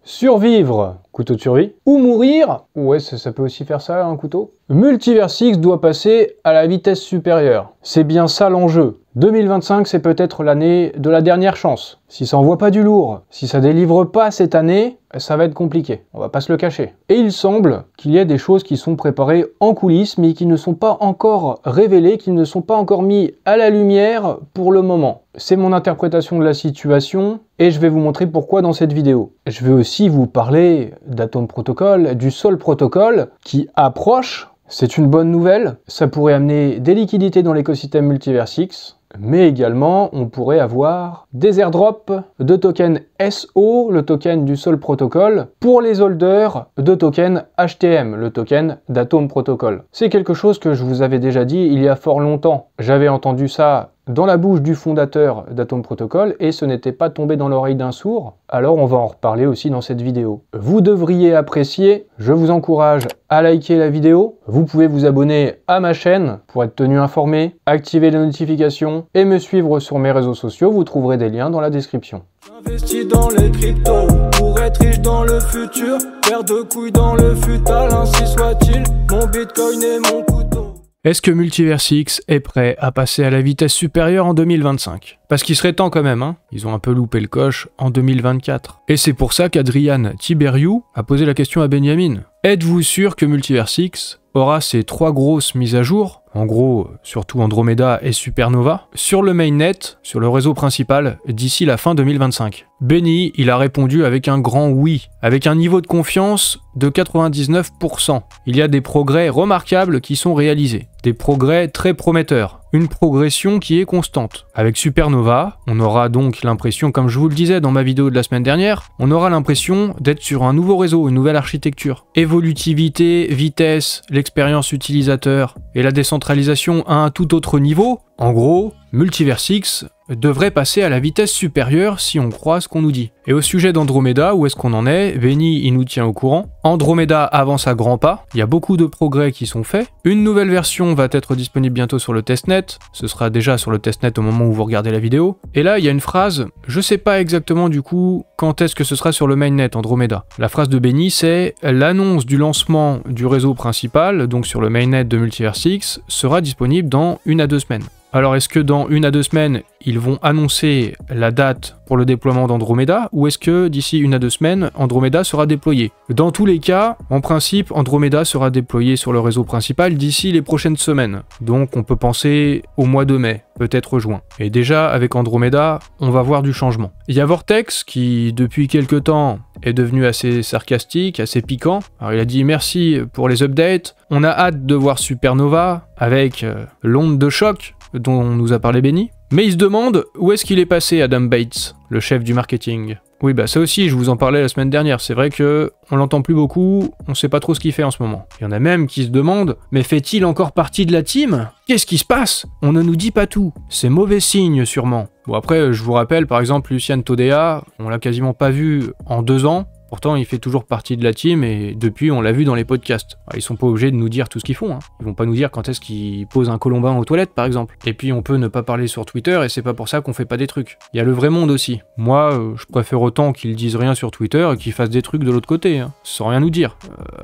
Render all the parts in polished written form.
Survivre, couteau de survie. Ou mourir, ouais ça peut aussi faire ça un couteau. Multiversix doit passer à la vitesse supérieure. C'est bien ça l'enjeu. 2025 c'est peut-être l'année de la dernière chance. Si ça envoie pas du lourd, si ça délivre pas cette année, ça va être compliqué, on va pas se le cacher. Et il semble qu'il y ait des choses qui sont préparées en coulisses mais qui ne sont pas encore révélées, qui ne sont pas encore mis à la lumière pour le moment. C'est mon interprétation de la situation et je vais vous montrer pourquoi dans cette vidéo. Je vais aussi vous parler d'Atom Protocol, du Sol Protocol qui approche. C'est une bonne nouvelle, ça pourrait amener des liquidités dans l'écosystème Multiversix, mais également on pourrait avoir des airdrops de tokens SO, le token du Sol Protocol, pour les holders de tokens HTM, le token d'Atom Protocol. C'est quelque chose que je vous avais déjà dit il y a fort longtemps. J'avais entendu ça dans la bouche du fondateur d'Atom Protocol et ce n'était pas tombé dans l'oreille d'un sourd, alors on va en reparler aussi dans cette vidéo. Vous devriez apprécier, je vous encourage à liker la vidéo, vous pouvez vous abonner à ma chaîne pour être tenu informé, activer les notifications et me suivre sur mes réseaux sociaux, vous trouverez des liens dans la description. J'investis dans les cryptos pour être riche dans le futur, paire de couilles dans le futal, ainsi soit-il, mon bitcoin et mon couteau. Est-ce que Multiversix est prêt à passer à la vitesse supérieure en 2025? Parce qu'il serait temps quand même, hein. Ils ont un peu loupé le coche en 2024. Et c'est pour ça qu'Adrian Tiberiou a posé la question à Benjamin. Êtes-vous sûr que Multiversix aura ces 3 grosses mises à jour, en gros surtout Andromeda et Supernova, sur le mainnet, sur le réseau principal, d'ici la fin 2025? Benny, il a répondu avec un grand oui, avec un niveau de confiance de 99%. Il y a des progrès remarquables qui sont réalisés, des progrès très prometteurs, une progression qui est constante. Avec Supernova, on aura donc l'impression, comme je vous le disais dans ma vidéo de la semaine dernière, on aura l'impression d'être sur un nouveau réseau, une nouvelle architecture. Évolutivité, vitesse, l'expérience utilisateur et la décentralisation à un tout autre niveau. En gros, Multiversix devrait passer à la vitesse supérieure si on croit ce qu'on nous dit. Et au sujet d'Andromeda, où est-ce qu'on en est? Benny, il nous tient au courant. Andromeda avance à grands pas, il y a beaucoup de progrès qui sont faits. Une nouvelle version va être disponible bientôt sur le testnet, ce sera déjà sur le testnet au moment où vous regardez la vidéo. Et là, il y a une phrase, je sais pas exactement du coup quand est-ce que ce sera sur le mainnet Andromeda. La phrase de Benny, c'est l'annonce du lancement du réseau principal, donc sur le mainnet de Multiversix, sera disponible dans 1 à 2 semaines. Alors est-ce que dans 1 à 2 semaines, ils vont annoncer la date pour le déploiement d'Andromeda, ou est-ce que d'ici 1 à 2 semaines, Andromeda sera déployé? Dans tous les cas, en principe, Andromeda sera déployé sur le réseau principal d'ici les prochaines semaines. Donc on peut penser au mois de mai, peut-être juin. Et déjà, avec Andromeda, on va voir du changement. Il y a Vortex qui, depuis quelques temps, est devenu assez sarcastique, assez piquant. Alors il a dit merci pour les updates, on a hâte de voir Supernova avec l'onde de choc dont nous a parlé Benny. Mais il se demande où est-ce qu'il est passé Adam Bates, le chef du marketing. Oui bah ça aussi je vous en parlais la semaine dernière, c'est vrai que on l'entend plus beaucoup, on sait pas trop ce qu'il fait en ce moment. Il y en a même qui se demandent, mais fait-il encore partie de la team? Qu'est-ce qui se passe? On ne nous dit pas tout, c'est mauvais signe sûrement. Bon après je vous rappelle par exemple Lucian Todea, on l'a quasiment pas vu en 2 ans. Pourtant, il fait toujours partie de la team et depuis, on l'a vu dans les podcasts. Alors, ils sont pas obligés de nous dire tout ce qu'ils font. Hein. Ils vont pas nous dire quand est-ce qu'ils posent un colombin aux toilettes, par exemple. Et puis, on peut ne pas parler sur Twitter et c'est pas pour ça qu'on fait pas des trucs. Il y a le vrai monde aussi. Moi, je préfère autant qu'ils disent rien sur Twitter et qu'ils fassent des trucs de l'autre côté, hein, sans rien nous dire.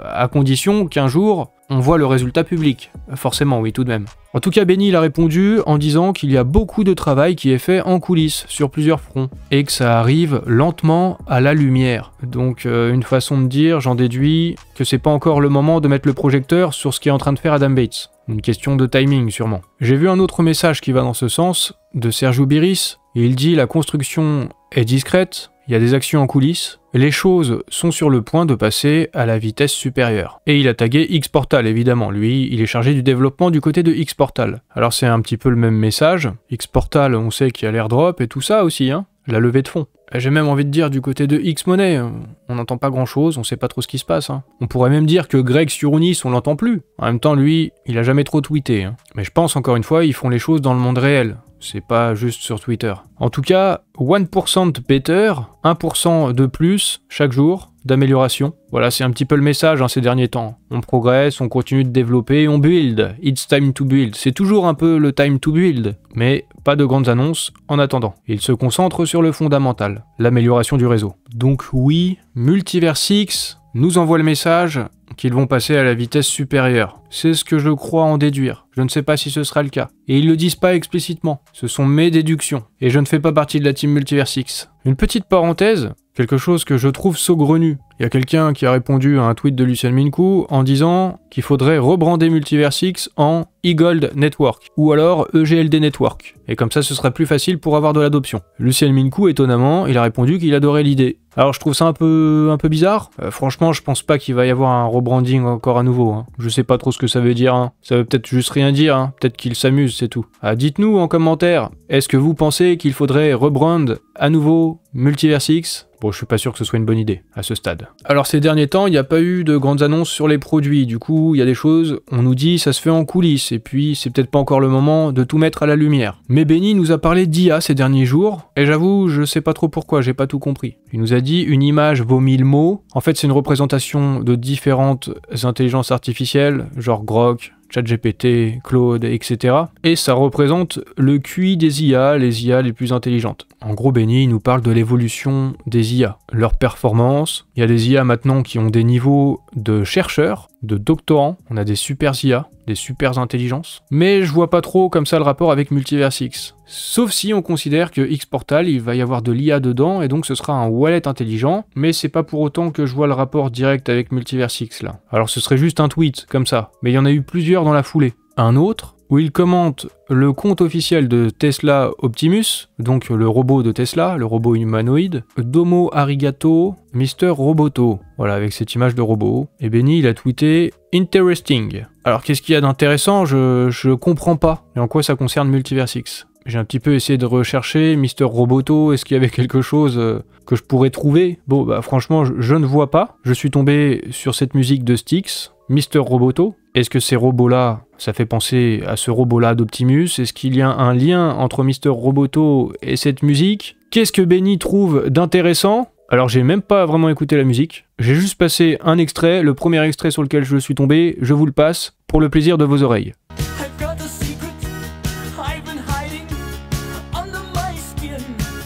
À condition qu'un jour, on voit le résultat public. Forcément, oui, tout de même. En tout cas, Benny il a répondu en disant qu'il y a beaucoup de travail qui est fait en coulisses, sur plusieurs fronts, et que ça arrive lentement à la lumière. Donc, une façon de dire, j'en déduis que c'est pas encore le moment de mettre le projecteur sur ce qu'est en train de faire Adam Bates. Une question de timing, sûrement. J'ai vu un autre message qui va dans ce sens, de Sergio Biris, et il dit « La construction est discrète, il y a des actions en coulisses, les choses sont sur le point de passer à la vitesse supérieure. » Et il a tagué Xportal, évidemment. Lui, il est chargé du développement du côté de Xportal. Alors c'est un petit peu le même message. Xportal, on sait qu'il y a l'airdrop et tout ça aussi, hein. La levée de fonds. J'ai même envie de dire du côté de X-Money, on n'entend pas grand chose, on sait pas trop ce qui se passe. Hein. On pourrait même dire que Greg sur Unis, on l'entend plus. En même temps, lui, il a jamais trop tweeté. Hein. Mais je pense encore une fois, ils font les choses dans le monde réel. C'est pas juste sur Twitter. En tout cas, 1% better, 1% de plus chaque jour, d'amélioration. Voilà, c'est un petit peu le message ces derniers temps. On progresse, on continue de développer, on build. It's time to build. C'est toujours un peu le time to build, mais pas de grandes annonces en attendant. Il se concentre sur le fondamental, l'amélioration du réseau. Donc oui, Multiversix nous envoie le message qu'ils vont passer à la vitesse supérieure. C'est ce que je crois en déduire. Je ne sais pas si ce sera le cas. Et ils le disent pas explicitement. Ce sont mes déductions. Et je ne fais pas partie de la team Multiversix. Une petite parenthèse, quelque chose que je trouve saugrenu. Il y a quelqu'un qui a répondu à un tweet de Lucien Minkou en disant qu'il faudrait rebrander Multiversix en eGold Network ou alors EGLD Network. Et comme ça, ce sera plus facile pour avoir de l'adoption. Lucien Minkou, étonnamment, il a répondu qu'il adorait l'idée. Alors je trouve ça un peu bizarre. Franchement, je pense pas qu'il va y avoir un rebranding encore à nouveau. Je sais pas trop ce que ça veut dire. Ça veut peut-être juste rien dire. Peut-être qu'il s'amuse, c'est tout. Dites-nous en commentaire, est-ce que vous pensez qu'il faudrait rebrand à nouveau Multiversix ? Bon, je suis pas sûr que ce soit une bonne idée, à ce stade. Alors ces derniers temps, il n'y a pas eu de grandes annonces sur les produits, du coup, il y a des choses, on nous dit ça se fait en coulisses, et puis c'est peut-être pas encore le moment de tout mettre à la lumière. Mais Benny nous a parlé d'IA ces derniers jours, et j'avoue, je sais pas trop pourquoi, j'ai pas tout compris. Il nous a dit une image vaut 1000 mots, en fait c'est une représentation de différentes intelligences artificielles, genre Grok, ChatGPT, Claude, etc. Et ça représente le QI des IA, les IA les plus intelligentes. En gros, Benny nous parle de l'évolution des IA, leur performance. Il y a des IA maintenant qui ont des niveaux de chercheurs, de doctorants. On a des super IA, des super intelligences. Mais je vois pas trop comme ça le rapport avec Multiversix. Sauf si on considère que Xportal, il va y avoir de l'IA dedans et donc ce sera un wallet intelligent, mais c'est pas pour autant que je vois le rapport direct avec Multiversix là. Alors ce serait juste un tweet, comme ça, mais il y en a eu plusieurs dans la foulée. Un autre, où il commente le compte officiel de Tesla Optimus, donc le robot de Tesla, le robot humanoïde, Domo Arigato, Mr. Roboto, voilà, avec cette image de robot. Et Benny, il a tweeté « Interesting ». Alors qu'est-ce qu'il y a d'intéressant, je comprends pas. Et en quoi ça concerne Multiversix ? J'ai un petit peu essayé de rechercher Mr. Roboto, est-ce qu'il y avait quelque chose que je pourrais trouver ? Bon, bah franchement, je ne vois pas. Je suis tombé sur cette musique de Styx, Mr. Roboto. Est-ce que ces robots-là, ça fait penser à ce robot-là d'Optimus ? Est-ce qu'il y a un lien entre Mr. Roboto et cette musique ? Qu'est-ce que Benny trouve d'intéressant ? Alors j'ai même pas vraiment écouté la musique, j'ai juste passé un extrait, le premier extrait sur lequel je suis tombé, je vous le passe, pour le plaisir de vos oreilles.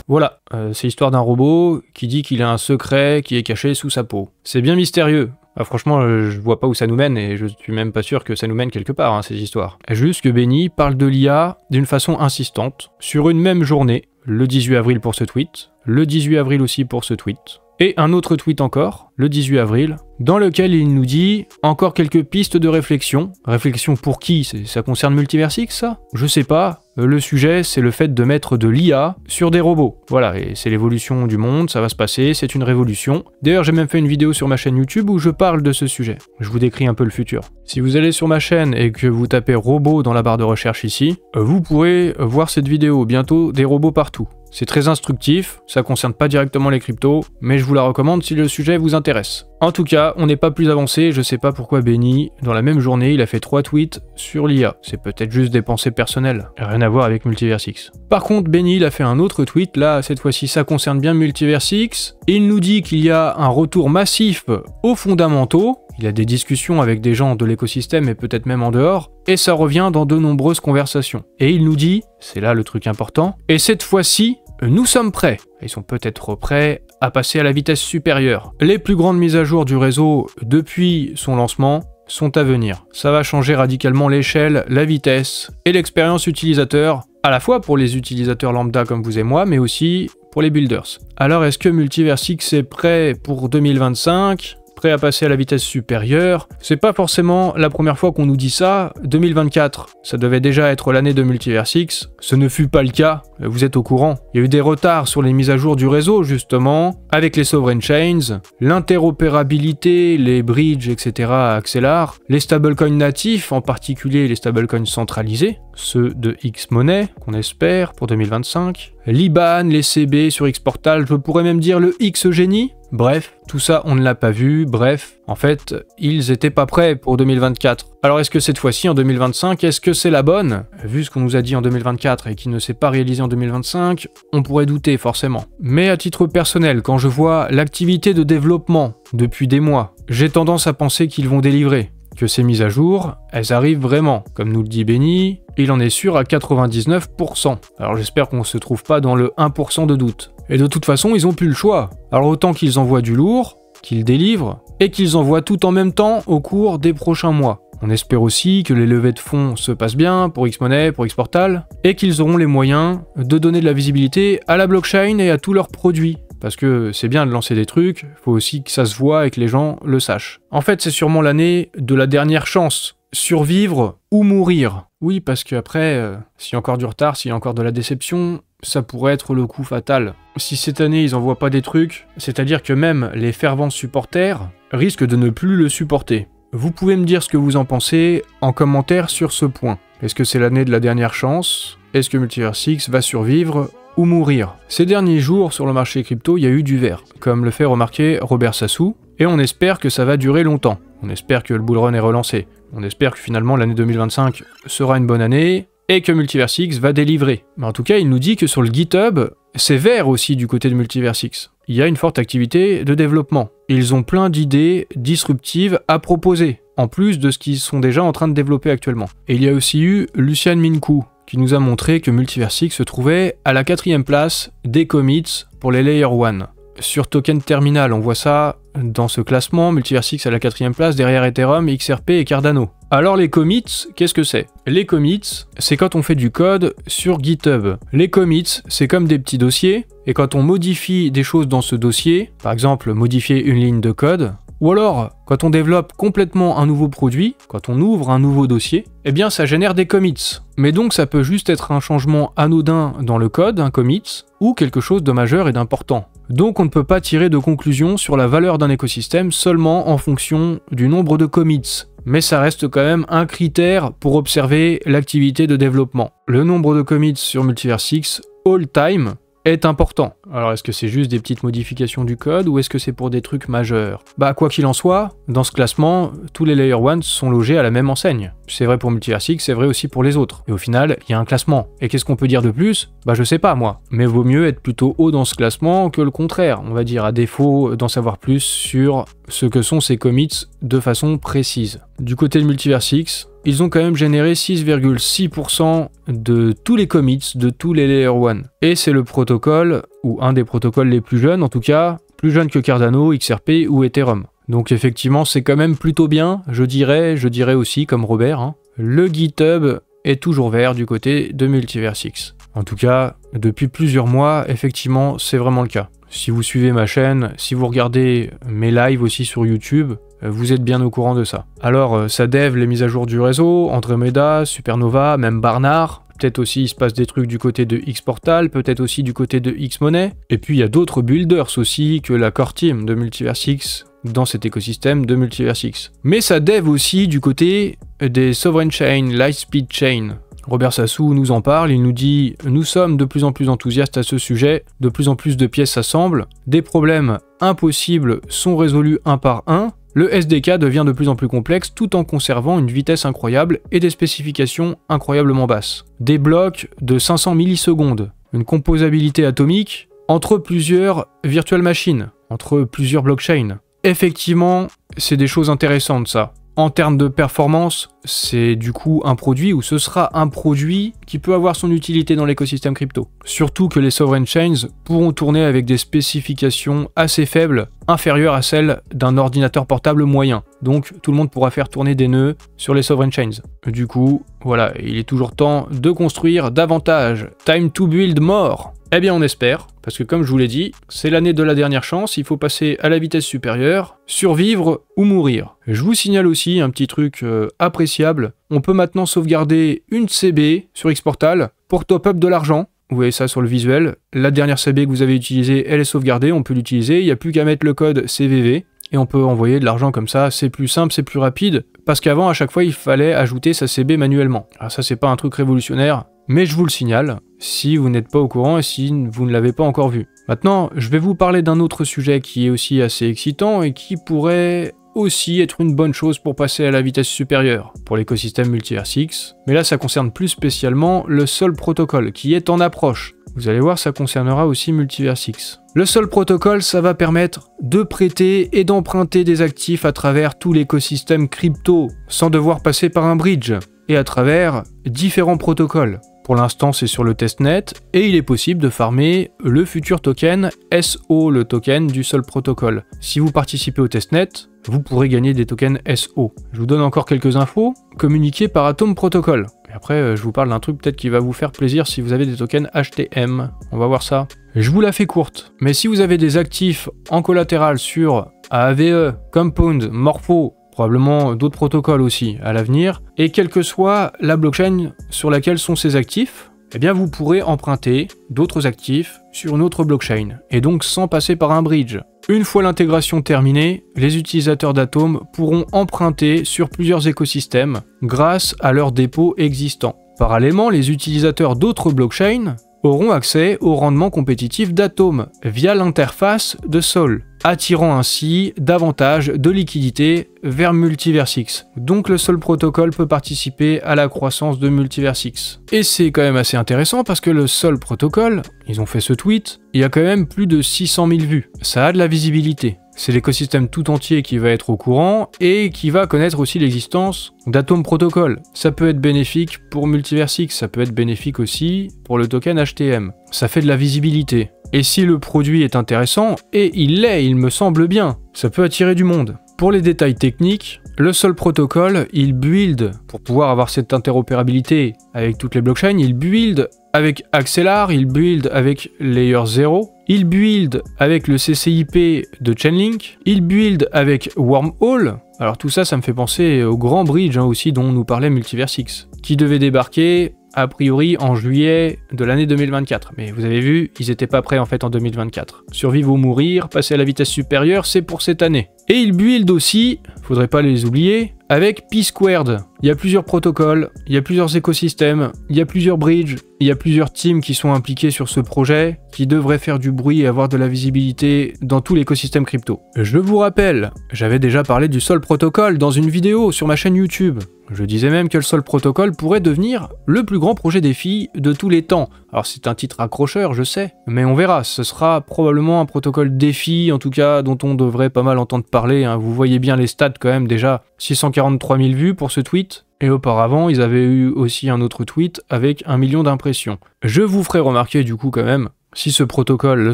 Voilà, c'est l'histoire d'un robot qui dit qu'il a un secret qui est caché sous sa peau. C'est bien mystérieux. Franchement, je vois pas où ça nous mène et je suis même pas sûr que ça nous mène quelque part, ces histoires. Juste que Benny parle de l'IA d'une façon insistante, sur une même journée, le 18 avril pour ce tweet, le 18 avril aussi pour ce tweet, et un autre tweet encore, le 18 avril, dans lequel il nous dit encore quelques pistes de réflexion. Réflexion pour qui ? Ça concerne Multiversix, ça ? Je sais pas. Le sujet, c'est le fait de mettre de l'IA sur des robots. Voilà, et c'est l'évolution du monde, ça va se passer, c'est une révolution. D'ailleurs, j'ai même fait une vidéo sur ma chaîne YouTube où je parle de ce sujet. Je vous décris un peu le futur. Si vous allez sur ma chaîne et que vous tapez robot dans la barre de recherche ici, vous pourrez voir cette vidéo. Bientôt, des robots partout. C'est très instructif, ça concerne pas directement les cryptos, mais je vous la recommande si le sujet vous intéresse. En tout cas, on n'est pas plus avancé, je sais pas pourquoi Benny, dans la même journée, il a fait 3 tweets sur l'IA. C'est peut-être juste des pensées personnelles, rien à voir avec Multiversix. Par contre, Benny, il a fait un autre tweet, là, cette fois-ci, ça concerne bien Multiversix. Il nous dit qu'il y a un retour massif aux fondamentaux, il a des discussions avec des gens de l'écosystème et peut-être même en dehors, et ça revient dans de nombreuses conversations. Et il nous dit, c'est là le truc important, et cette fois-ci, nous sommes prêts. Ils sont peut-être prêts à passer à la vitesse supérieure. Les plus grandes mises à jour du réseau depuis son lancement sont à venir. Ça va changer radicalement l'échelle, la vitesse et l'expérience utilisateur, à la fois pour les utilisateurs lambda comme vous et moi, mais aussi pour les builders. Alors est-ce que Multiversix est prêt pour 2025 ? Prêt à passer à la vitesse supérieure. C'est pas forcément la première fois qu'on nous dit ça. 2024, ça devait déjà être l'année de Multiversix. Ce ne fut pas le cas, vous êtes au courant. Il y a eu des retards sur les mises à jour du réseau, justement, avec les sovereign chains, l'interopérabilité, les bridges, etc. accélèrent, les stablecoins natifs, en particulier les stablecoins centralisés, ceux de X-Money, qu'on espère pour 2025, l'IBAN, les CB sur Xportal, je pourrais même dire le X-Genie. Bref, tout ça on ne l'a pas vu, bref, en fait, ils étaient pas prêts pour 2024. Alors est-ce que cette fois-ci, en 2025, est-ce que c'est la bonne? Vu ce qu'on nous a dit en 2024 et qui ne s'est pas réalisé en 2025, on pourrait douter forcément. Mais à titre personnel, quand je vois l'activité de développement depuis des mois, j'ai tendance à penser qu'ils vont délivrer. Que ces mises à jour, elles arrivent vraiment. Comme nous le dit Benny, il en est sûr à 99%. Alors j'espère qu'on se trouve pas dans le 1% de doute. Et de toute façon, ils ont plus le choix. Alors autant qu'ils envoient du lourd, qu'ils délivrent, et qu'ils envoient tout en même temps au cours des prochains mois. On espère aussi que les levées de fonds se passent bien pour Xmoney, pour Xportal, et qu'ils auront les moyens de donner de la visibilité à la blockchain et à tous leurs produits. Parce que c'est bien de lancer des trucs, faut aussi que ça se voit et que les gens le sachent. En fait, c'est sûrement l'année de la dernière chance. Survivre ou mourir. Oui, parce qu'après, s'il y a encore du retard, s'il y a encore de la déception, ça pourrait être le coup fatal. Si cette année ils envoient pas des trucs, c'est-à-dire que même les fervents supporters risquent de ne plus le supporter. Vous pouvez me dire ce que vous en pensez en commentaire sur ce point. Est-ce que c'est l'année de la dernière chance? Est-ce que Multiverse X va survivre ou mourir? Ces derniers jours, sur le marché crypto, il y a eu du vert, comme le fait remarquer Robert Sassou, et on espère que ça va durer longtemps. On espère que le bull run est relancé. On espère que finalement l'année 2025 sera une bonne année, et que Multiverse X va délivrer. Mais en tout cas, il nous dit que sur le GitHub, c'est vert aussi du côté de Multiverse X. Il y a une forte activité de développement. Ils ont plein d'idées disruptives à proposer, en plus de ce qu'ils sont déjà en train de développer actuellement. Et il y a aussi eu Lucian Minkou, qui nous a montré que Multiverse X se trouvait à la 4e place des commits pour les Layer 1. Sur Token Terminal, on voit ça dans ce classement, Multiverse X à la 4e place derrière Ethereum, XRP et Cardano. Alors les commits, qu'est-ce que c'est? Les commits, c'est quand on fait du code sur GitHub. Les commits, c'est comme des petits dossiers, et quand on modifie des choses dans ce dossier, par exemple modifier une ligne de code, ou alors, quand on développe complètement un nouveau produit, quand on ouvre un nouveau dossier, eh bien ça génère des commits. Mais donc ça peut juste être un changement anodin dans le code, un commit, ou quelque chose de majeur et d'important. Donc on ne peut pas tirer de conclusion sur la valeur d'un écosystème seulement en fonction du nombre de commits. Mais ça reste quand même un critère pour observer l'activité de développement. Le nombre de commits sur Multiverse X, all time, est important. Alors est-ce que c'est juste des petites modifications du code ou est-ce que c'est pour des trucs majeurs? Bah quoi qu'il en soit, dans ce classement, tous les Layer 1 sont logés à la même enseigne. C'est vrai pour Multiverse X, c'est vrai aussi pour les autres. Et au final, il y a un classement. Et qu'est-ce qu'on peut dire de plus? Bah je sais pas moi. Mais vaut mieux être plutôt haut dans ce classement que le contraire, on va dire, à défaut d'en savoir plus sur ce que sont ces commits de façon précise. Du côté de Multiverse X, ils ont quand même généré 6,6% de tous les commits de tous les Layer 1. Et c'est le protocole, ou un des protocoles les plus jeunes en tout cas, plus jeune que Cardano, XRP ou Ethereum. Donc effectivement c'est quand même plutôt bien, je dirais aussi comme Robert, hein. Le GitHub est toujours vert du côté de Multiverse X. En tout cas, depuis plusieurs mois, effectivement c'est vraiment le cas. Si vous suivez ma chaîne, si vous regardez mes lives aussi sur YouTube, vous êtes bien au courant de ça. Alors, ça dev les mises à jour du réseau, Andromeda, Supernova, même Barnard. Peut-être aussi il se passe des trucs du côté de Xportal, peut-être aussi du côté de Xmoney. Et puis il y a d'autres builders aussi que la core team de Multiverse X dans cet écosystème de Multiverse X. Mais ça dev aussi du côté des Sovereign Chain, Lightspeed Chain. Robert Sassou nous en parle, il nous dit « Nous sommes de plus en plus enthousiastes à ce sujet, de plus en plus de pièces s'assemblent, des problèmes impossibles sont résolus un par un, le SDK devient de plus en plus complexe tout en conservant une vitesse incroyable et des spécifications incroyablement basses. Des blocs de 500 millisecondes, une composabilité atomique entre plusieurs virtual machines, entre plusieurs blockchains. Effectivement, c'est des choses intéressantes ça. En termes de performance, c'est du coup un produit, ou ce sera un produit qui peut avoir son utilité dans l'écosystème crypto. Surtout que les Sovereign Chains pourront tourner avec des spécifications assez faibles, inférieures à celles d'un ordinateur portable moyen. Donc tout le monde pourra faire tourner des nœuds sur les Sovereign Chains. Du coup, voilà, il est toujours temps de construire davantage. Time to build more. Eh bien on espère, parce que comme je vous l'ai dit, c'est l'année de la dernière chance, il faut passer à la vitesse supérieure, survivre ou mourir. Je vous signale aussi un petit truc appréciable, on peut maintenant sauvegarder une CB sur Xportal pour top-up de l'argent. Vous voyez ça sur le visuel, la dernière CB que vous avez utilisée, elle est sauvegardée, on peut l'utiliser, il n'y a plus qu'à mettre le code CVV, et on peut envoyer de l'argent comme ça, c'est plus simple, c'est plus rapide, parce qu'avant à chaque fois il fallait ajouter sa CB manuellement. Alors ça c'est pas un truc révolutionnaire, mais je vous le signale, si vous n'êtes pas au courant et si vous ne l'avez pas encore vu. Maintenant, je vais vous parler d'un autre sujet qui est aussi assez excitant et qui pourrait aussi être une bonne chose pour passer à la vitesse supérieure pour l'écosystème Multiverse X, mais là ça concerne plus spécialement le Sol Protocol qui est en approche. Vous allez voir, ça concernera aussi Multiverse X. Le Sol Protocol, ça va permettre de prêter et d'emprunter des actifs à travers tout l'écosystème crypto, sans devoir passer par un bridge, et à travers différents protocoles. Pour l'instant, c'est sur le testnet, et il est possible de farmer le futur token SO, le token du Sol Protocol. Si vous participez au testnet, vous pourrez gagner des tokens SO. Je vous donne encore quelques infos communiquées par Atom Protocol. Et après, je vous parle d'un truc peut-être qui va vous faire plaisir si vous avez des tokens HTM. On va voir ça. Je vous la fais courte, mais si vous avez des actifs en collatéral sur AAVE, Compound, Morpho, probablement d'autres protocoles aussi à l'avenir, et quelle que soit la blockchain sur laquelle sont ces actifs, eh bien vous pourrez emprunter d'autres actifs sur une autre blockchain, et donc sans passer par un bridge. Une fois l'intégration terminée, les utilisateurs d'Atom pourront emprunter sur plusieurs écosystèmes grâce à leurs dépôts existants. Parallèlement, les utilisateurs d'autres blockchains auront accès au rendement compétitif d'Atom via l'interface de Sol, attirant ainsi davantage de liquidités vers Multiverse X. Donc le Sol Protocol peut participer à la croissance de Multiverse X. Et c'est quand même assez intéressant parce que le Sol Protocol, ils ont fait ce tweet, il y a quand même plus de 600 000 vues. Ça a de la visibilité. C'est l'écosystème tout entier qui va être au courant et qui va connaître aussi l'existence d'Atom Protocol. Ça peut être bénéfique pour Multiverse X, ça peut être bénéfique aussi pour le token HTM. Ça fait de la visibilité. Et si le produit est intéressant, et il l'est, il me semble bien, ça peut attirer du monde. Pour les détails techniques, le Sol Protocol, il build, pour pouvoir avoir cette interopérabilité avec toutes les blockchains, il build avec Axelar, il build avec Layer 0, il build avec le CCIP de Chainlink, il build avec Wormhole. Alors tout ça, ça me fait penser au grand bridge aussi dont nous parlait Multiverse X, qui devait débarquer a priori en juillet de l'année 2024. Mais vous avez vu, ils étaient pas prêts en fait en 2024. Survivre ou mourir, passer à la vitesse supérieure, c'est pour cette année. Et ils build aussi, faudrait pas les oublier, avec P-Squared. Il y a plusieurs protocoles, il y a plusieurs écosystèmes, il y a plusieurs bridges, il y a plusieurs teams qui sont impliqués sur ce projet, qui devraient faire du bruit et avoir de la visibilité dans tout l'écosystème crypto. Je vous rappelle, j'avais déjà parlé du Sol Protocol dans une vidéo sur ma chaîne YouTube. Je disais même que le Sol Protocol pourrait devenir le plus grand projet défi de tous les temps. Alors c'est un titre accrocheur, je sais, mais on verra, ce sera probablement un protocole défi, en tout cas dont on devrait pas mal entendre parler, hein. Vous voyez bien les stats quand même déjà, 643 000 vues pour ce tweet, et auparavant ils avaient eu aussi un autre tweet avec 1 million d'impressions. Je vous ferai remarquer du coup quand même, si ce protocole, le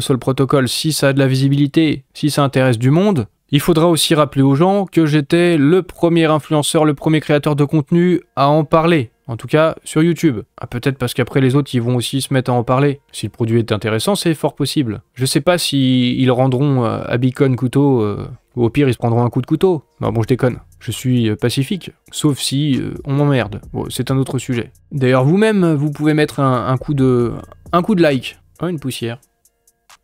Sol Protocol, si ça a de la visibilité, si ça intéresse du monde, il faudra aussi rappeler aux gens que j'étais le premier influenceur, le premier créateur de contenu à en parler. En tout cas, sur YouTube. Ah, peut-être parce qu'après les autres, ils vont aussi se mettre à en parler. Si le produit est intéressant, c'est fort possible. Je sais pas si ils rendront à Bitcoin couteau, ou au pire, ils se prendront un coup de couteau. Non, bon, je déconne. Je suis pacifique. Sauf si on m'emmerde. Bon, c'est un autre sujet. D'ailleurs, vous-même, vous pouvez mettre un coup de like. Oh, une poussière.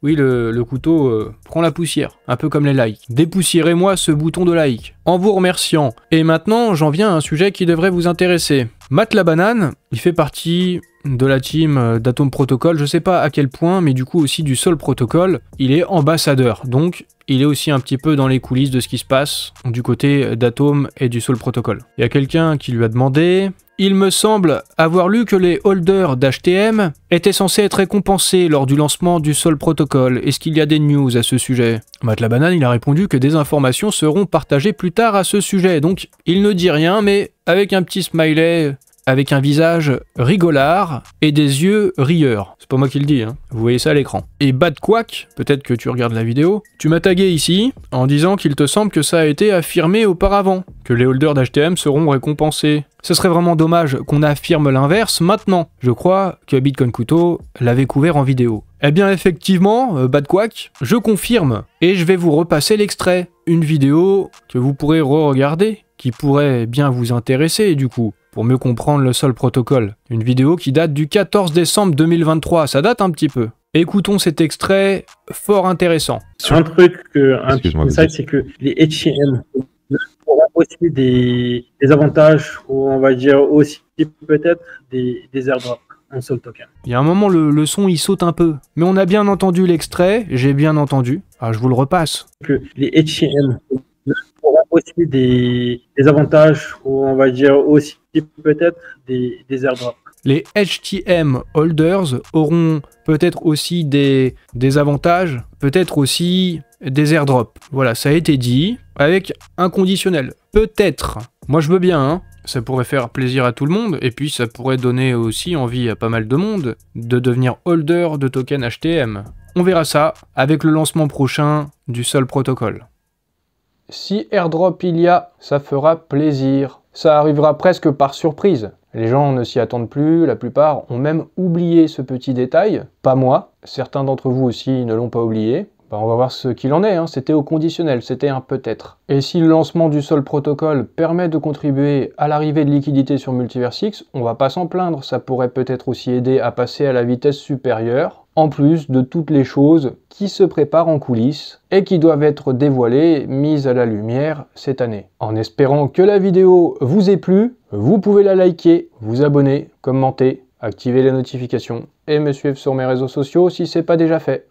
Oui, le couteau prend la poussière, un peu comme les likes. Dépoussiérez-moi ce bouton de like, en vous remerciant. Et maintenant, j'en viens à un sujet qui devrait vous intéresser. Matt la banane, il fait partie de la team d'Atom Protocol, je sais pas à quel point, mais du coup aussi du Sol Protocol. Il est ambassadeur, donc il est aussi un petit peu dans les coulisses de ce qui se passe du côté d'Atom et du Sol Protocol. Il y a quelqu'un qui lui a demandé... Il me semble avoir lu que les holders d'HTM étaient censés être récompensés lors du lancement du Sol Protocol. Est-ce qu'il y a des news à ce sujet? Matt la banane, il a répondu que des informations seront partagées plus tard à ce sujet. Donc, il ne dit rien, mais avec un petit smiley, avec un visage rigolard et des yeux rieurs. C'est pas moi qui le dis, hein. Vous voyez ça à l'écran. Et Bad Quack, peut-être que tu regardes la vidéo, tu m'as tagué ici en disant qu'il te semble que ça a été affirmé auparavant, que les holders d'HTM seront récompensés. Ce serait vraiment dommage qu'on affirme l'inverse maintenant. Je crois que Bitcoin Couteau l'avait couvert en vidéo. Eh bien effectivement, Bad Quack, je confirme, et je vais vous repasser l'extrait. Une vidéo que vous pourrez re-regarder, qui pourrait bien vous intéresser du coup, pour mieux comprendre le Sol Protocol. Une vidéo qui date du 14 décembre 2023, ça date un petit peu. Écoutons cet extrait fort intéressant. Un truc, un petit insight, c'est que les HTM auront aussi des avantages, ou on va dire aussi peut-être des airdrops. un seul token. Il y a un moment, le son, il saute un peu. Mais on a bien entendu l'extrait, j'ai bien entendu. Ah, je vous le repasse. Que les HTM auront aussi des avantages, ou on va dire aussi peut-être des airdrops. Les HTM holders auront peut-être aussi des avantages, peut-être aussi des airdrops. Voilà, ça a été dit avec un conditionnel. Peut-être. Moi, je veux bien, hein. Ça pourrait faire plaisir à tout le monde, et puis ça pourrait donner aussi envie à pas mal de monde de devenir holder de tokens HTM. On verra ça avec le lancement prochain du Sol Protocol. Si airdrop il y a, ça fera plaisir. Ça arrivera presque par surprise. Les gens ne s'y attendent plus, la plupart ont même oublié ce petit détail. Pas moi, certains d'entre vous aussi ne l'ont pas oublié. On va voir ce qu'il en est, hein. C'était au conditionnel, c'était un peut-être. Et si le lancement du Sol Protocol permet de contribuer à l'arrivée de liquidité sur Multiversix, on va pas s'en plaindre, ça pourrait peut-être aussi aider à passer à la vitesse supérieure, en plus de toutes les choses qui se préparent en coulisses et qui doivent être dévoilées, mises à la lumière cette année. En espérant que la vidéo vous ait plu, vous pouvez la liker, vous abonner, commenter, activer les notifications et me suivre sur mes réseaux sociaux si c'est pas déjà fait.